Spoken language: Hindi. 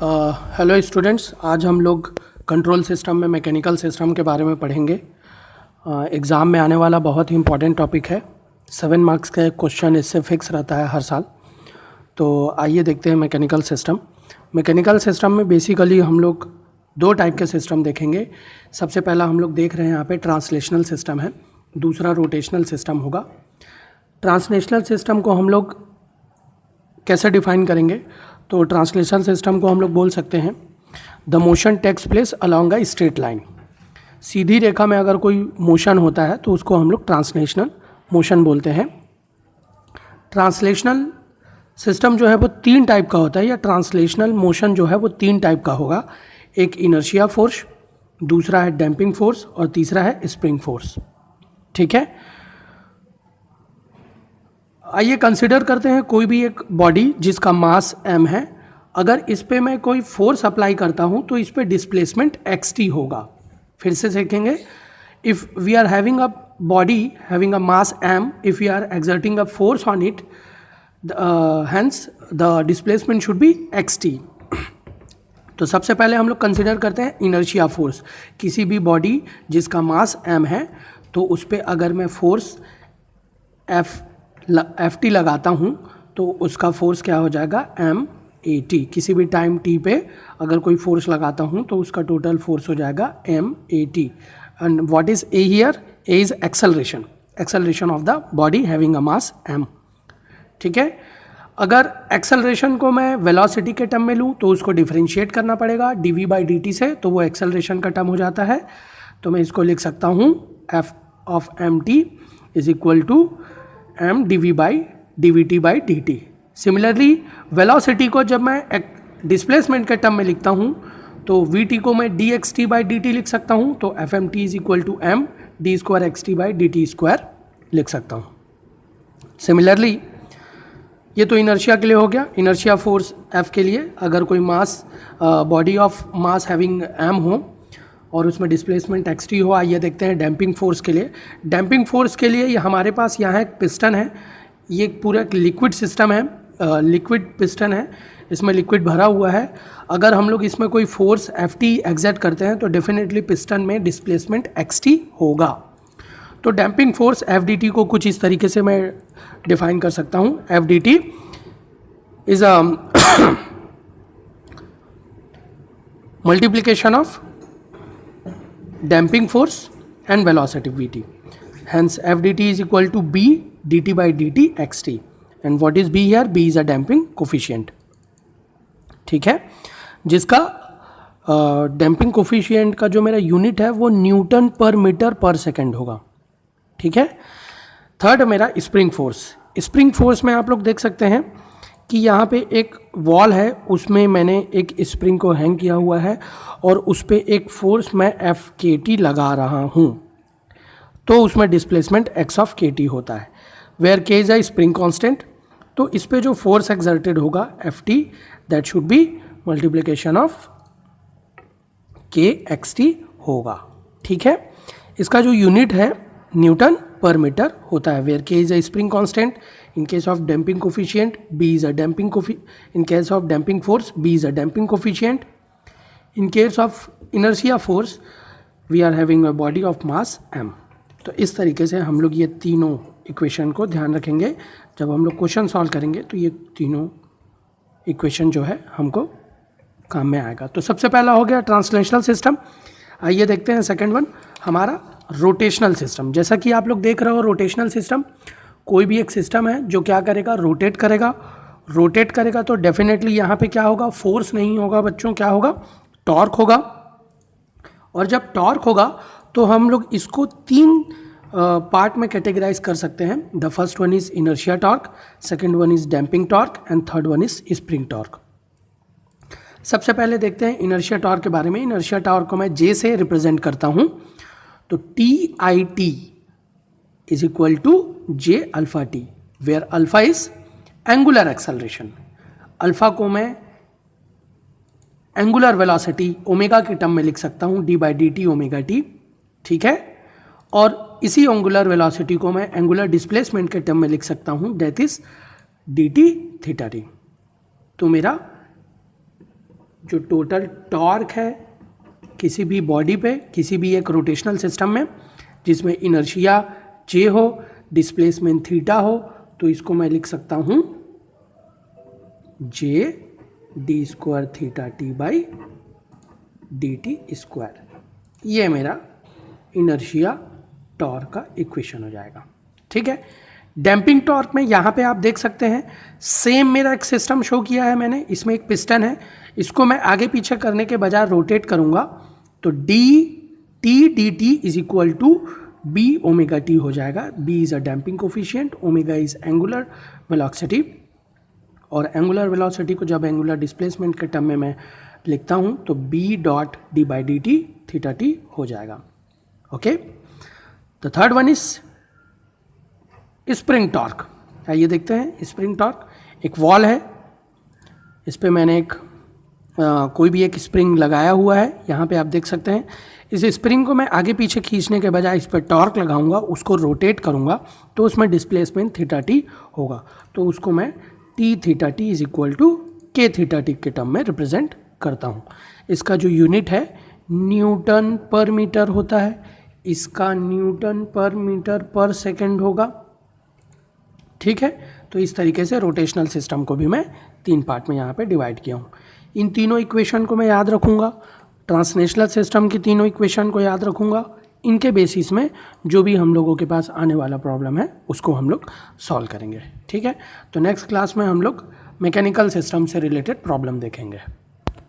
हेलो स्टूडेंट्स, आज हम लोग कंट्रोल सिस्टम में मैकेनिकल सिस्टम के बारे में पढ़ेंगे। एग्ज़ाम में आने वाला बहुत ही इंपॉर्टेंट टॉपिक है। 7 मार्क्स का एक क्वेश्चन इससे फिक्स रहता है हर साल। तो आइए देखते हैं मैकेनिकल सिस्टम। मैकेनिकल सिस्टम में बेसिकली हम लोग 2 टाइप के सिस्टम देखेंगे। सबसे पहला हम लोग देख रहे हैं यहाँ पे ट्रांसलेशनल सिस्टम है, दूसरा रोटेशनल सिस्टम होगा। ट्रांसलेशनल सिस्टम को हम लोग कैसे डिफाइन करेंगे? तो ट्रांसलेशनल सिस्टम को हम लोग बोल सकते हैं the motion takes place along a straight line. सीधी रेखा में अगर कोई मोशन होता है तो उसको हम लोग ट्रांसलेशनल मोशन बोलते हैं। ट्रांसलेशनल सिस्टम जो है वो 3 टाइप का होता है, या ट्रांसलेशनल मोशन जो है वो 3 टाइप का होगा। एक इनर्शिया फोर्स, दूसरा है डैम्पिंग फोर्स और तीसरा है स्प्रिंग फोर्स। ठीक है, आइए कंसिडर करते हैं कोई भी एक बॉडी जिसका मास m है। अगर इस पे मैं कोई फोर्स अप्लाई करता हूं तो इस पे डिस्प्लेसमेंट xt होगा। फिर से देखेंगे, if we are having a body having a mass m, if we are exerting a force on it, hence the displacement should be xt। तो सबसे पहले हम लोग कंसिडर करते हैं इनर्शिया फोर्स। किसी भी बॉडी जिसका मास m है तो उस पर अगर मैं फोर्स ft लगाता हूँ तो उसका फोर्स क्या हो जाएगा? m/at। किसी भी टाइम t पे अगर कोई फोर्स लगाता हूँ तो उसका टोटल फोर्स हो जाएगा m/at। And what is a here? a is acceleration of the body having a mass m। ठीक है, अगर एक्सेलरेशन को मैं वेलोसिटी के टर्म में लूँ तो उसको डिफरेंशिएट करना पड़ेगा dv/dt से, तो वो एक्सेलरेशन का टर्म हो जाता है। तो मैं इसको लिख सकता हूँ f of mt is equal to m dv/dvt/dt। Similarly velocity को जब मैं डिस्प्लेसमेंट के टर्म में लिखता हूँ तो vt को मैं dxt/dt लिख सकता हूँ, तो fmt is equal to m d2xt/dt² लिख सकता हूँ। सिमिलरली ये तो इनर्शिया के लिए हो गया, इनर्शिया फोर्स f के लिए। अगर कोई mass body of mass having m हो और उसमें डिस्प्लेसमेंट xt हो, आइए देखते हैं डैम्पिंग फोर्स के लिए। डैम्पिंग फोर्स के लिए ये हमारे पास यहाँ एक पिस्टन है, ये पूरा एक लिक्विड सिस्टम है, लिक्विड पिस्टन है, इसमें लिक्विड भरा हुआ है। अगर हम लोग इसमें कोई फोर्स ft एग्जर्ट करते हैं तो डेफिनेटली पिस्टन में डिस्प्लेसमेंट xt होगा। तो डैम्पिंग फोर्स fdt को कुछ इस तरीके से मैं डिफाइन कर सकता हूँ। fdt is a multiplication of damping force and velocity vt, hence fdt is equal to b dt/dt xt, and what is b here? b is a damping coefficient। ठीक है, जिसका डैम्पिंग कोफिशिएंट का जो मेरा यूनिट है वो न्यूटन पर मीटर पर सेकेंड होगा। ठीक है, थर्ड मेरा स्प्रिंग फोर्स। स्प्रिंग फोर्स में आप लोग देख सकते हैं कि यहाँ पे एक वॉल है, उसमें मैंने एक स्प्रिंग को हैंग किया हुआ है और उस पर एक फोर्स मैं Fkt लगा रहा हूँ, तो उसमें डिस्प्लेसमेंट x ऑफ kt होता है, where k is a spring constant. तो इस पे जो फोर्स एक्सर्टेड होगा Ft, that should be multiplication of kxt होगा। ठीक है, इसका जो यूनिट है न्यूटन पर मीटर होता है, where k is a spring constant. In case of damping coefficient, B is a damping coefficient. In case of damping force, B is a damping coefficient. In case of inertia force, we are having a body of mass m। तो इस तरीके से हम लोग ये तीनों इक्वेशन को ध्यान रखेंगे जब हम लोग क्वेश्चन सॉल्व करेंगे, तो ये तीनों इक्वेशन जो है हमको काम में आएगा। तो सबसे पहला हो गया ट्रांसलेशनल सिस्टम। आइए देखते हैं सेकेंड वन, हमारा रोटेशनल सिस्टम। जैसा कि आप लोग देख रहे हो, रोटेशनल सिस्टम कोई भी एक सिस्टम है जो क्या करेगा? रोटेट करेगा। रोटेट करेगा तो डेफिनेटली यहाँ पे क्या होगा? फोर्स नहीं होगा बच्चों, क्या होगा? टॉर्क होगा। और जब टॉर्क होगा तो हम लोग इसको 3 पार्ट में कैटेगराइज कर सकते हैं। The first one is inertia torque, second one is damping torque and third one is spring torque. सबसे पहले देखते हैं इनर्शिया टॉर्क के बारे में। इनर्शिया टॉर्क को मैं जे से रिप्रेजेंट करता हूँ, तो TIT is equal to j alpha t, where alpha is angular acceleration। Alpha को मैं एंगुलर वेलोसिटी ओमेगा के टर्म में लिख सकता हूँ d/dt ओमेगा t। ठीक है, और इसी एंगुलर वेलोसिटी को मैं एंगुलर डिस्प्लेसमेंट के टर्म में लिख सकता हूँ, that is dt theta t। तो मेरा जो टोटल टॉर्क है किसी भी बॉडी पे, किसी भी एक रोटेशनल सिस्टम में जिसमें इनर्शिया जे हो, डिस्प्लेसमेंट थीटा हो, तो इसको मैं लिख सकता हूँ J D square theta T by D T square. ये मेरा इनर्शिया टॉर्क का इक्वेशन हो जाएगा। ठीक है। डैम्पिंग टॉर्क में यहाँ पे आप देख सकते हैं सेम मेरा एक सिस्टम शो किया है मैंने। इसमें एक पिस्टन है, इसको मैं आगे पीछे करने के बजाय रोटेट करूँगा तो D T D is equal to B omega T हो जाएगा। B is a damping coefficient, omega is angular velocity, और एंगुलर वेलोसिटी को जब एंगुलर डिस्प्लेसमेंट के टर्म में मैं लिखता हूँ तो B dot D by D T theta T हो जाएगा। Okay. The third one is spring torque. आइए देखते हैं स्प्रिंग टॉर्क। एक वॉल है, इस पे मैंने एक कोई भी एक स्प्रिंग लगाया हुआ है। यहाँ पे आप देख सकते हैं इस स्प्रिंग को मैं आगे पीछे खींचने के बजाय इस पर टॉर्क लगाऊंगा, उसको रोटेट करूंगा तो उसमें डिस्प्लेसमेंट थीटा टी होगा। तो उसको मैं T theta T is equal to K theta T के टर्म में रिप्रेजेंट करता हूँ। इसका जो यूनिट है न्यूटन पर मीटर होता है, इसका न्यूटन पर मीटर पर सेकेंड होगा। ठीक है। तो इस तरीके से रोटेशनल सिस्टम को भी मैं 3 पार्ट में यहाँ पे डिवाइड किया हूँ। इन तीनों इक्वेशन को मैं याद रखूँगा, ट्रांसलेशनल सिस्टम की तीनों इक्वेशन को याद रखूँगा। इनके बेसिस में जो भी हम लोगों के पास आने वाला प्रॉब्लम है उसको हम लोग सॉल्व करेंगे। ठीक है। तो नेक्स्ट क्लास में हम लोग मैकेनिकल सिस्टम से रिलेटेड प्रॉब्लम देखेंगे।